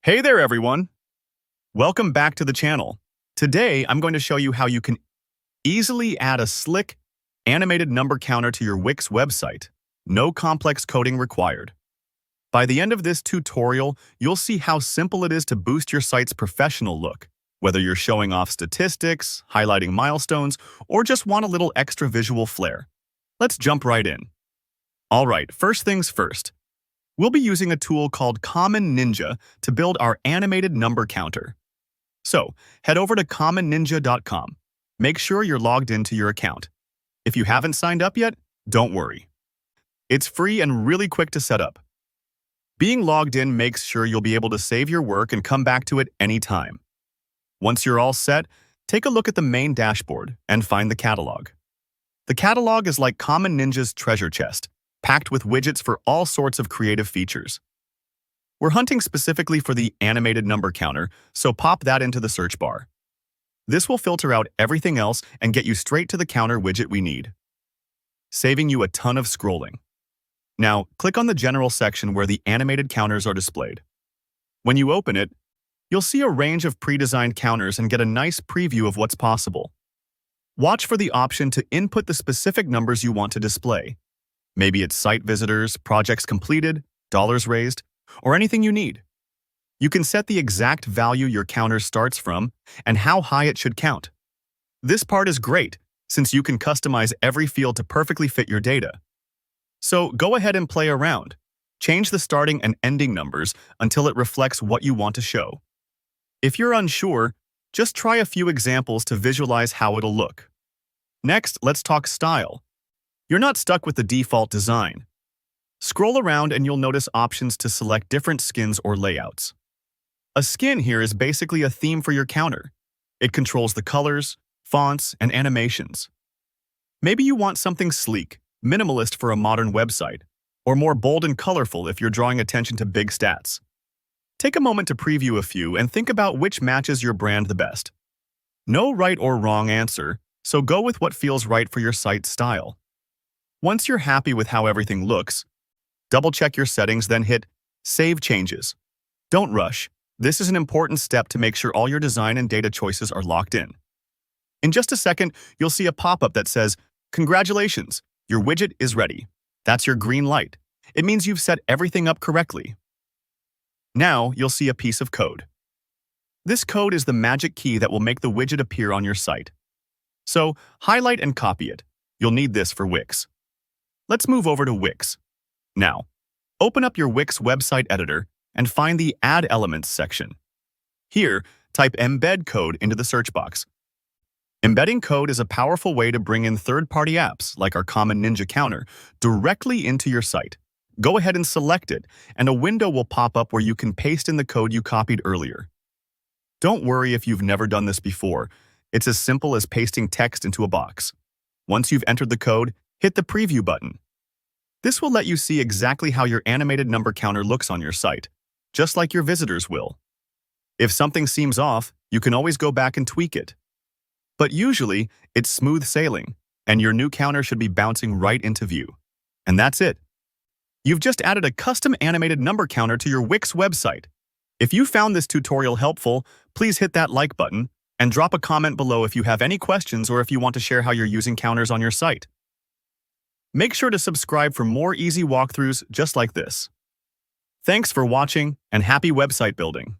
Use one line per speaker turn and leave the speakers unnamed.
Hey there, everyone. Welcome back to the channel. Today, I'm going to show you how you can easily add a slick, animated number counter to your Wix website. No complex coding required. By the end of this tutorial, you'll see how simple it is to boost your site's professional look, whether you're showing off statistics, highlighting milestones, or just want a little extra visual flair. Let's jump right in. All right, first things first. We'll be using a tool called Common Ninja to build our animated number counter. So, head over to commonninja.com. Make sure you're logged into your account. If you haven't signed up yet, don't worry. It's free and really quick to set up. Being logged in makes sure you'll be able to save your work and come back to it anytime. Once you're all set, take a look at the main dashboard and find the catalog. The catalog is like Common Ninja's treasure chest, packed with widgets for all sorts of creative features. We're hunting specifically for the animated number counter, so pop that into the search bar. This will filter out everything else and get you straight to the counter widget we need, saving you a ton of scrolling. Now, click on the general section where the animated counters are displayed. When you open it, you'll see a range of pre-designed counters and get a nice preview of what's possible. Watch for the option to input the specific numbers you want to display. Maybe it's site visitors, projects completed, dollars raised, or anything you need. You can set the exact value your counter starts from and how high it should count. This part is great, since you can customize every field to perfectly fit your data. So go ahead and play around. Change the starting and ending numbers until it reflects what you want to show. If you're unsure, just try a few examples to visualize how it'll look. Next, let's talk style. You're not stuck with the default design. Scroll around and you'll notice options to select different skins or layouts. A skin here is basically a theme for your counter. It controls the colors, fonts, and animations. Maybe you want something sleek, minimalist for a modern website, or more bold and colorful if you're drawing attention to big stats. Take a moment to preview a few and think about which matches your brand the best. No right or wrong answer, so go with what feels right for your site's style. Once you're happy with how everything looks, double-check your settings, then hit Save Changes. Don't rush. This is an important step to make sure all your design and data choices are locked in. In just a second, you'll see a pop-up that says, "Congratulations, your widget is ready." That's your green light. It means you've set everything up correctly. Now, you'll see a piece of code. This code is the magic key that will make the widget appear on your site. So, highlight and copy it. You'll need this for Wix. Let's move over to Wix. Now, open up your Wix website editor and find the Add Elements section. Here, type Embed Code into the search box. Embedding code is a powerful way to bring in third-party apps, like our Common Ninja counter, directly into your site. Go ahead and select it, and a window will pop up where you can paste in the code you copied earlier. Don't worry if you've never done this before. It's as simple as pasting text into a box. Once you've entered the code, hit the Preview button. This will let you see exactly how your animated number counter looks on your site, just like your visitors will. If something seems off, you can always go back and tweak it. But usually, it's smooth sailing, and your new counter should be bouncing right into view. And that's it. You've just added a custom animated number counter to your Wix website. If you found this tutorial helpful, please hit that like button and drop a comment below if you have any questions or if you want to share how you're using counters on your site. Make sure to subscribe for more easy walkthroughs just like this. Thanks for watching and happy website building!